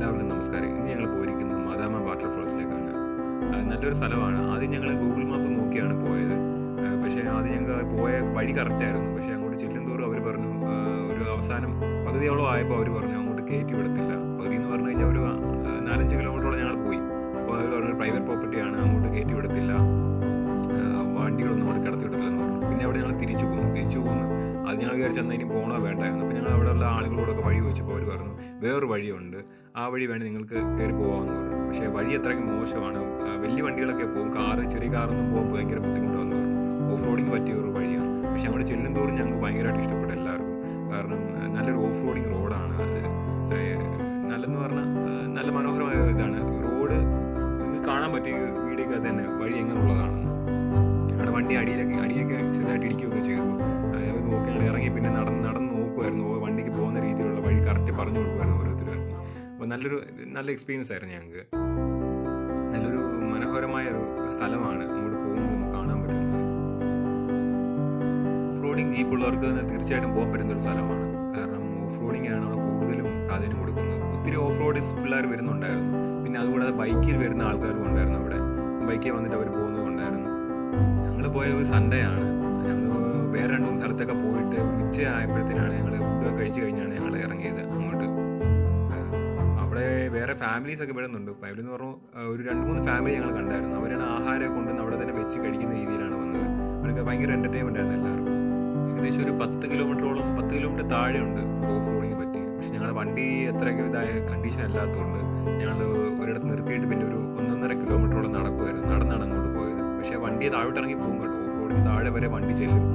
എല്ലാവർക്കും നമസ്കാരം. ഇന്ന് ഞങ്ങൾ പോയിരിക്കുന്നത് മദാമ വാട്ടർഫോൾസിലേക്കാണ്. നല്ലൊരു സ്ഥലമാണ്. ആദ്യം ഞങ്ങൾ ഗൂഗിൾ മാപ്പ് നോക്കിയാണ് പോയത്. പക്ഷേ ആദ്യം ഞങ്ങൾ പോയ വഴി കറക്റ്റായിരുന്നു. പക്ഷേ അങ്ങോട്ട് ചെല്ലുന്തോറും അവർ പറഞ്ഞു, ഒരു അവസാനം പകുതിയോളം ആയപ്പോൾ അവർ പറഞ്ഞു അങ്ങോട്ട് കയറ്റി വിടത്തില്ല. പകുതി എന്ന് പറഞ്ഞു കഴിഞ്ഞാൽ ഒരു 4-5 കിലോമീറ്ററോളം ഞങ്ങൾ പോയി. അപ്പോൾ അവർ പറഞ്ഞു പ്രൈവറ്റ് പ്രോപ്പർട്ടിയാണ്, അങ്ങോട്ട് കയറ്റി വിടത്തില്ല, വണ്ടികളൊന്നും അങ്ങോട്ട് കിടത്തി വിടത്തില്ലെന്ന് പറഞ്ഞു. പിന്നെ അവിടെ ഞങ്ങൾ തിരിച്ചു പോകുന്നു. അത് ഞങ്ങൾ വിചാരിച്ച് അന്ന് ഇനി പോകണോ വേണ്ടായിരുന്നു. അപ്പോൾ ഞങ്ങൾ അവിടെയുള്ള ആളുകളോടൊക്കെ വഴി ചോദിച്ചപ്പോൾ അവർ പറഞ്ഞു വേറൊരു വഴിയുണ്ട്, ആ വഴി വേണ്ടി നിങ്ങൾക്ക് കയറി പോകാമെന്ന് പറഞ്ഞു. പക്ഷേ വഴി അത്രയ്ക്ക് മോശമാണ്. വലിയ വണ്ടികളൊക്കെ പോകും, ചെറിയ കാറൊന്നും പോകുമ്പോൾ ഭയങ്കര ബുദ്ധിമുട്ടാണെന്ന് പറഞ്ഞു. ഓഫ് റോഡിങ് പറ്റിയ ഒരു വഴിയാണ്. പക്ഷേ അങ്ങോട്ട് ചെല്ലുന്തോറും ഞങ്ങൾക്ക് ഭയങ്കരമായിട്ട് ഇഷ്ടപ്പെട്ടു എല്ലാവർക്കും. കാരണം നല്ലൊരു ഓഫ് റോഡിങ് റോഡാണ്. നല്ലെന്ന് പറഞ്ഞാൽ നല്ല മനോഹരമായ ഇതാണ് റോഡ്. കാണാൻ പറ്റിയ വീഡിയോക്ക് അത് തന്നെ വഴി എങ്ങനെയുള്ളതാണ്. അവിടെ വണ്ടി അടിയൊക്കെ ചെറുതായിട്ട് ഇടിക്കുകയൊക്കെ ചെയ്തു. അത് നോക്കിയാണ് ഇറങ്ങി. പിന്നെ നടന്ന് നോക്കുമായിരുന്നു, വണ്ടിക്ക് പോകുന്ന രീതിയിലുള്ള വഴി കറക്റ്റ് പറഞ്ഞു കൊടുക്കുമായിരുന്നു ഓരോരുത്തർ ഇറങ്ങി. അപ്പോൾ നല്ല എക്സ്പീരിയൻസ് ആയിരുന്നു ഞങ്ങൾക്ക്. നല്ലൊരു മനോഹരമായ ഒരു സ്ഥലമാണ്. അങ്ങോട്ട് പോകുന്നത് നമുക്ക് കാണാൻ പറ്റുന്നത്. ഓഫ് റോഡിങ് ജീപ്പുള്ളവർക്ക് തീർച്ചയായിട്ടും പോകാൻ പറ്റുന്ന ഒരു സ്ഥലമാണ്. കാരണം ഓഫ് റോഡിങ്ങിനാണ് അവിടെ കൂടുതലും പ്രാധാന്യം കൊടുക്കുന്നത്. ഒത്തിരി ഓഫ് റോഡ് പിള്ളേർ വരുന്നുണ്ടായിരുന്നു. പിന്നെ അതുകൂടാതെ ബൈക്കിൽ വരുന്ന ആൾക്കാരും ഉണ്ടായിരുന്നു. അവിടെ ബൈക്കിൽ വന്നിട്ട് അവർ പോകുന്നതുണ്ടായിരുന്നു. ഞങ്ങൾ പോയത് സൺഡേ ആണ്. ഞങ്ങൾ വേറെ 2-3 സ്ഥലത്തൊക്കെ പോയിട്ട് ഉച്ച ആയപ്പോഴത്തേനാണ് ഞങ്ങൾ ഫുഡ് കഴിച്ച് കഴിഞ്ഞാണ് ഞങ്ങൾ ഇറങ്ങിയത് അങ്ങോട്ട്. അവിടെ വേറെ ഫാമിലീസൊക്കെ വരുന്നുണ്ട്. ഫാമിലി എന്ന് പറഞ്ഞു ഒരു 2-3 ഫാമിലി ഞങ്ങൾ കണ്ടായിരുന്നു. അവരാണ് ആഹാരം കൊണ്ടുവന്ന് അവിടെ തന്നെ വെച്ച് കഴിക്കുന്ന രീതിയിലാണ് വന്നത്. അവർക്ക് ഭയങ്കര എൻ്റർടൈൻമെൻ്റ് ആയിരുന്നു എല്ലാവർക്കും. ഏകദേശം ഒരു 10 കിലോമീറ്റർ താഴെയുണ്ട് ഓഫ് റോഡിങ് പറ്റി. പക്ഷെ ഞങ്ങളുടെ വണ്ടി അത്രയ്ക്ക് ഇതായ കണ്ടീഷൻ അല്ലാത്തതുകൊണ്ട് ഞങ്ങൾ ഒരിടത്ത് നിർത്തിയിട്ട് പിന്നെ ഒരു 1.5 കിലോമീറ്ററോളം നടന്നാണ് അങ്ങോട്ട് പോയത്. പക്ഷേ വണ്ടി താഴോട്ട് ഇറങ്ങി പോകും കേട്ടോ. ഓഫ് റോഡിന് താഴെ വരെ വണ്ടി ചെല്ലും,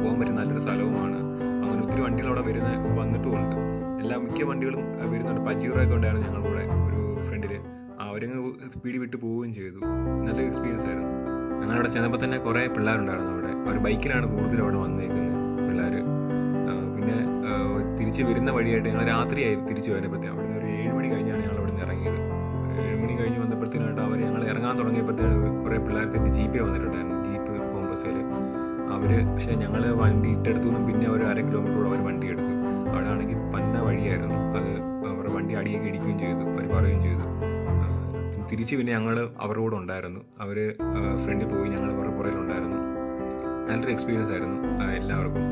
പോകാൻ പറ്റുന്ന നല്ലൊരു സ്ഥലവുമാണ്. അങ്ങനെ ഒത്തിരി വണ്ടികൾ അവിടെ വന്നിട്ടുമുണ്ട്. മിക്ക വണ്ടികളും വരുന്നുണ്ട്. പജീറൊക്കെ ഉണ്ടായിരുന്നു ഞങ്ങളുടെ കൂടെ ഒരു ഫ്രണ്ടിൽ. അവരങ്ങ് സ്പീഡ് വിട്ട് പോവുകയും ചെയ്തു. നല്ല എക്സ്പീരിയൻസ് ആയിരുന്നു. ഞങ്ങളവിടെ ചെന്നപ്പോൾ തന്നെ കുറേ പിള്ളേരുണ്ടായിരുന്നു അവിടെ. അവർ ബൈക്കിലാണ് കൂടുതലും അവിടെ വന്നേക്കുന്നത് പിള്ളേർ. പിന്നെ തിരിച്ച് വരുന്ന വഴിയായിട്ട് ഞങ്ങൾ രാത്രിയായി തിരിച്ച് വരുമ്പോഴത്തേക്കും അവിടെ നിന്ന് ഒരു 7 മണി കഴിഞ്ഞാണ് ഞങ്ങൾ അവിടെ നിന്ന് ഇറങ്ങിയത്. 7 മണി കഴിഞ്ഞ് വന്നപ്പോഴത്തേനായിട്ട് അവർ ഞങ്ങൾ ഇറങ്ങാൻ തുടങ്ങിയപ്പോഴത്തേനാണ് കുറേ പിള്ളേർ തന്നെ ജീപ്പേ വന്നിട്ടുണ്ടായിരുന്നു. ജീപ്പ് കോമ്പസിൽ പക്ഷേ ഞങ്ങൾ വണ്ടി ഇട്ടെടുത്തു നിന്നും പിന്നെ ഒരു 1/2 കിലോമീറ്ററോളം അവർ വണ്ടി എടുത്തു. അവിടെ ആണെങ്കിൽ പന്ന വഴിയായിരുന്നു. അത് അവരുടെ വണ്ടി അടിയൊക്കെ ഇടിക്കുകയും ചെയ്തു, അവർ പറയുകയും ചെയ്തു. തിരിച്ച് പിന്നെ ഞങ്ങൾ അവരുടെ കൂടെ ഉണ്ടായിരുന്നു. അവർ ഫ്രണ്ടിൽ പോയി, ഞങ്ങൾ അവരുടെ പുറകിലുണ്ടായിരുന്നു. നല്ലൊരു എക്സ്പീരിയൻസ് ആയിരുന്നു എല്ലാവർക്കും.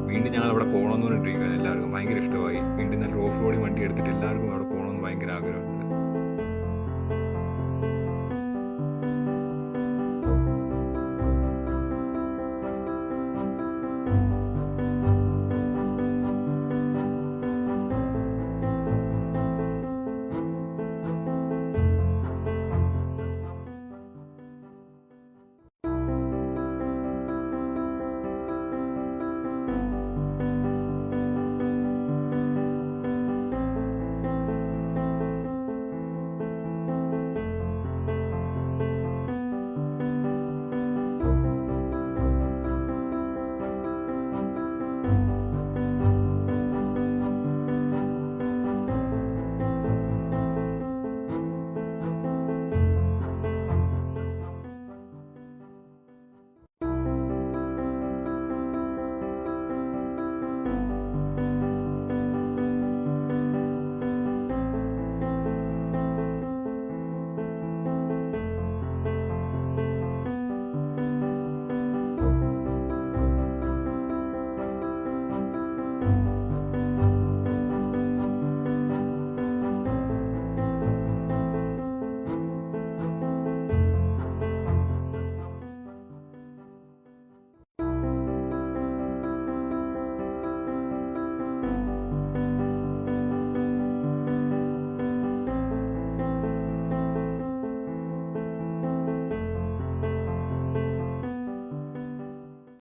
വീണ്ടും ഞങ്ങൾ അവിടെ പോകണമെന്ന് പറഞ്ഞിട്ടിരിക്കുകയാണ്. എല്ലാവർക്കും ഭയങ്കര ഇഷ്ടമായി. വീണ്ടും നല്ല ഓഫ് റോഡിങ് വണ്ടി എടുത്തിട്ട് എല്ലാവർക്കും അവിടെ പോകണമെന്ന് ഭയങ്കര ആഗ്രഹം.